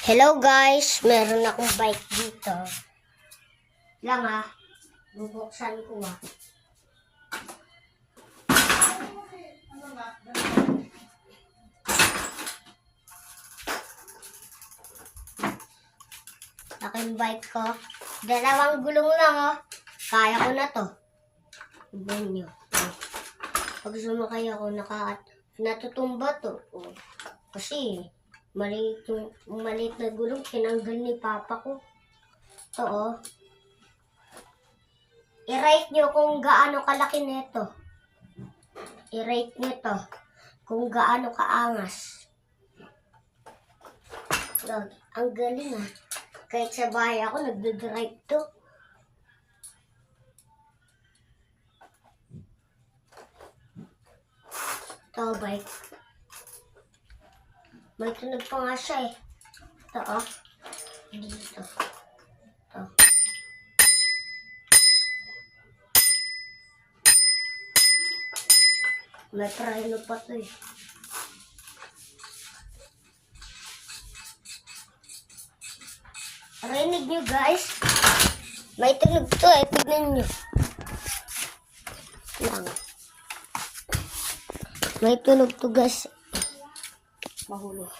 Hello guys, meron akong bike dito. Lang bubuksan ko Aking bike ko. Dalawang gulong lang Kaya ko na to. Tignan nyo. Pag sumakay ako, natutumba to. Kasi, maliit na gulong, tinanggal ni Papa ko. Ito I-rate nyo kung gaano kalaki nito. I-rate nyo to. Kung gaano kaangas. Ang galing Kahit sa bahay ako, nagdadrive to. Ito, bike. May tunog pa nga siya Ito, Dito. Ito. May preno pa to Rinig nyo guys. May tunog to Tignan nyo. Lang. May tunog to guys. Mahulog.